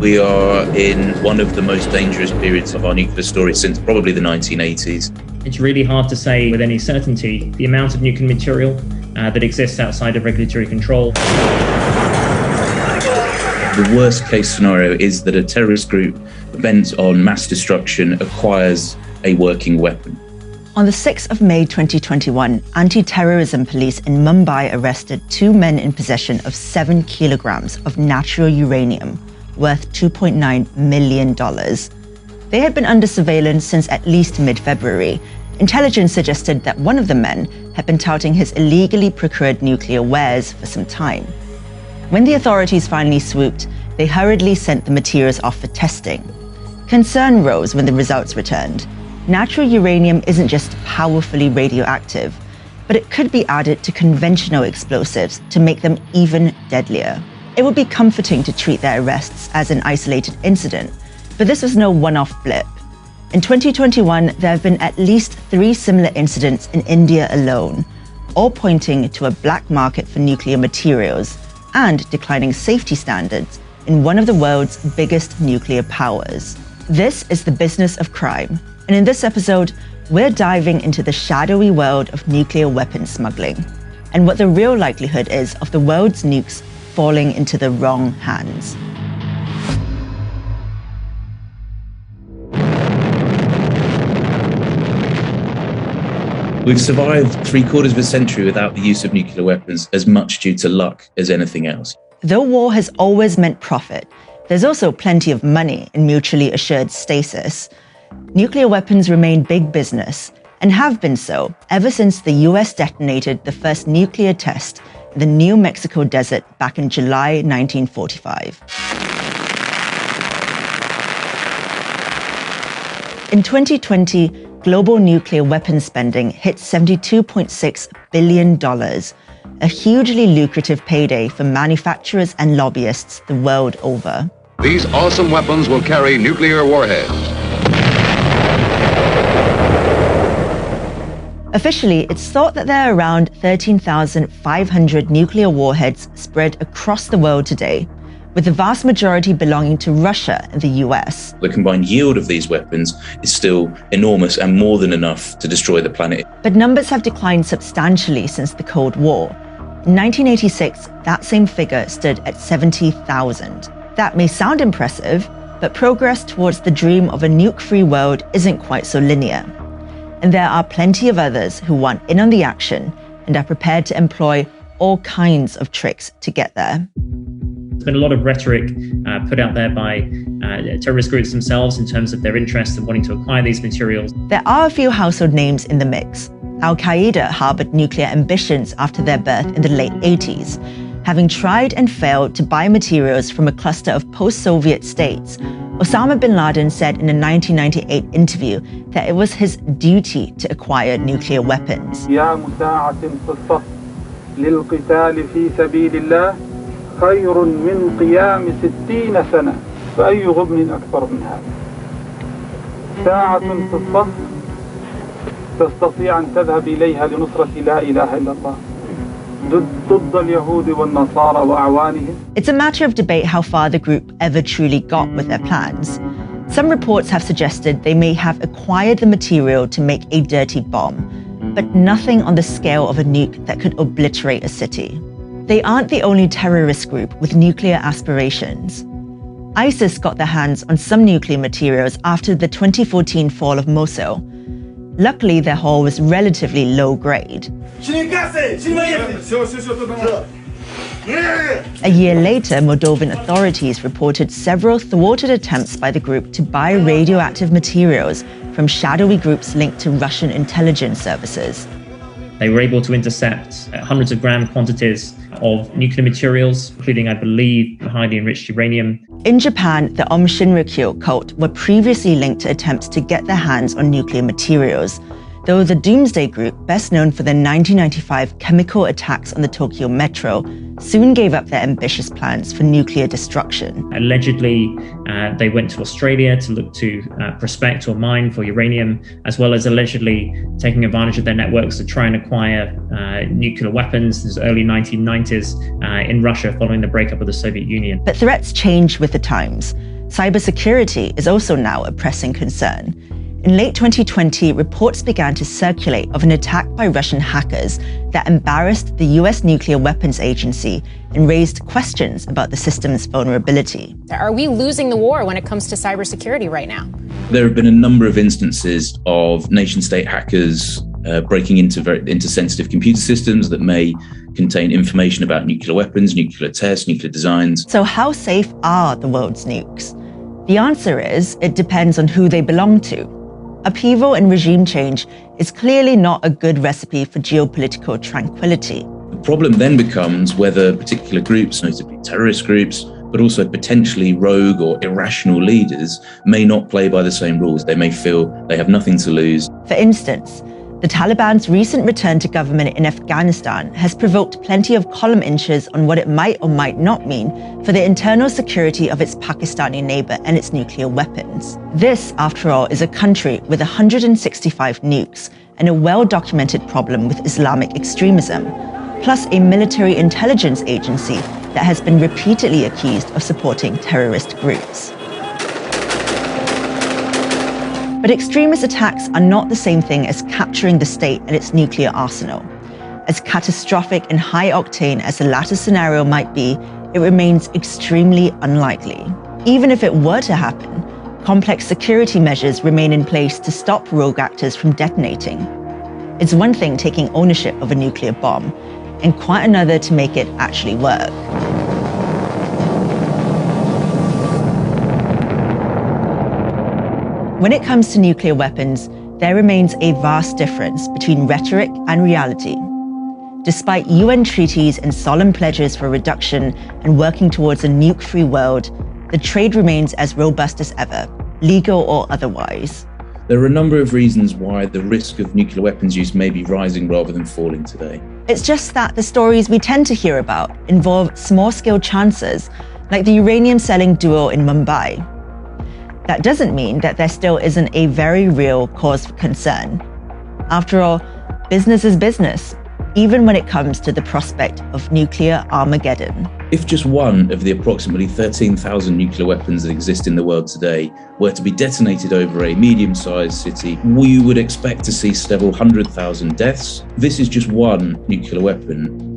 We are in one of the most dangerous periods of our nuclear story since probably the 1980s. It's really hard to say with any certainty the amount of nuclear material that exists outside of regulatory control. The worst case scenario is that a terrorist group bent on mass destruction acquires a working weapon. On the 6th of May 2021, anti-terrorism police in Mumbai arrested 2 men in possession of 7 kilograms of natural uranium, worth $2.9 million. They had been under surveillance since at least mid-February. Intelligence suggested that one of the men had been touting his illegally procured nuclear wares for some time. When the authorities finally swooped, they hurriedly sent the materials off for testing. Concern rose when the results returned. Natural uranium isn't just powerfully radioactive, but it could be added to conventional explosives to make them even deadlier. It would be comforting to treat their arrests as an isolated incident, but this was no one-off blip. In 2021, there have been at least 3 similar incidents in India alone, all pointing to a black market for nuclear materials and declining safety standards in one of the world's biggest nuclear powers. This is The Business of Crime, and in this episode, we're diving into the shadowy world of nuclear weapons smuggling and what the real likelihood is of the world's nukes falling into the wrong hands. We've survived 3/4 of a century without the use of nuclear weapons, as much due to luck as anything else. Though war has always meant profit, there's also plenty of money in mutually assured stasis. Nuclear weapons remain big business, and have been so ever since the US detonated the first nuclear test in the New Mexico desert back in July 1945. In 2020, global nuclear weapons spending hit $72.6 billion, a hugely lucrative payday for manufacturers and lobbyists the world over. These awesome weapons will carry nuclear warheads. Officially, it's thought that there are around 13,500 nuclear warheads spread across the world today, with the vast majority belonging to Russia and the US. The combined yield of these weapons is still enormous and more than enough to destroy the planet. But numbers have declined substantially since the Cold War. In 1986, that same figure stood at 70,000. That may sound impressive, but progress towards the dream of a nuke-free world isn't quite so linear. And there are plenty of others who want in on the action and are prepared to employ all kinds of tricks to get there. There's been a lot of rhetoric put out there by terrorist groups themselves in terms of their interest in wanting to acquire these materials. There are a few household names in the mix. Al-Qaeda harbored nuclear ambitions after their birth in the late 80s, having tried and failed to buy materials from a cluster of post-Soviet states. Osama bin Laden said in a 1998 interview that it was his duty to acquire nuclear weapons. خير من قيام 60 سنة فأي غبن أكثر من هذا ساعة في الصف تستطيع أن تذهب إليها لنصرة لا إله إلا الله ضد اليهود والنصارى وأعوانهم. It's a matter of debate how far the group ever truly got with their plans. Some reports have suggested they may have acquired the material to make a dirty bomb, but nothing on the scale of a nuke that could obliterate a city. They aren't the only terrorist group with nuclear aspirations. ISIS got their hands on some nuclear materials after the 2014 fall of Mosul. Luckily, their haul was relatively low grade. A year later, Moldovan authorities reported several thwarted attempts by the group to buy radioactive materials from shadowy groups linked to Russian intelligence services. They were able to intercept hundreds of gram quantities of nuclear materials, including, I believe, highly enriched uranium. In Japan, the Aum Shinrikyo cult were previously linked to attempts to get their hands on nuclear materials. though the Doomsday Group, best known for their 1995 chemical attacks on the Tokyo metro, soon gave up their ambitious plans for nuclear destruction. Allegedly, they went to Australia to look to prospect or mine for uranium, as well as allegedly taking advantage of their networks to try and acquire nuclear weapons in the early 1990s in Russia following the breakup of the Soviet Union. But threats change with the times. Cybersecurity is also now a pressing concern. In late 2020, reports began to circulate of an attack by Russian hackers that embarrassed the US Nuclear Weapons Agency and raised questions about the system's vulnerability. Are we losing the war when it comes to cybersecurity right now? There have been a number of instances of nation-state hackers breaking into sensitive computer systems that may contain information about nuclear weapons, nuclear tests, nuclear designs. So how safe are the world's nukes? The answer is, it depends on who they belong to. Upheaval and regime change is clearly not a good recipe for geopolitical tranquility. The problem then becomes whether particular groups, notably terrorist groups, but also potentially rogue or irrational leaders, may not play by the same rules. They may feel they have nothing to lose. For instance, the Taliban's recent return to government in Afghanistan has provoked plenty of column inches on what it might or might not mean for the internal security of its Pakistani neighbor and its nuclear weapons. This, after all, is a country with 165 nukes and a well-documented problem with Islamic extremism, plus a military intelligence agency that has been repeatedly accused of supporting terrorist groups. But extremist attacks are not the same thing as capturing the state and its nuclear arsenal. As catastrophic and high-octane as the latter scenario might be, it remains extremely unlikely. Even if it were to happen, complex security measures remain in place to stop rogue actors from detonating. It's one thing taking ownership of a nuclear bomb, and quite another to make it actually work. When it comes to nuclear weapons, there remains a vast difference between rhetoric and reality. Despite UN treaties and solemn pledges for reduction and working towards a nuke-free world, the trade remains as robust as ever, legal or otherwise. There are a number of reasons why the risk of nuclear weapons use may be rising rather than falling today. It's just that the stories we tend to hear about involve small-scale chances, like the uranium-selling duo in Mumbai. That doesn't mean that there still isn't a very real cause for concern. After all, business is business, even when it comes to the prospect of nuclear Armageddon. If just one of the approximately 13,000 nuclear weapons that exist in the world today were to be detonated over a medium-sized city, we would expect to see several 100,000 deaths. This is just one nuclear weapon.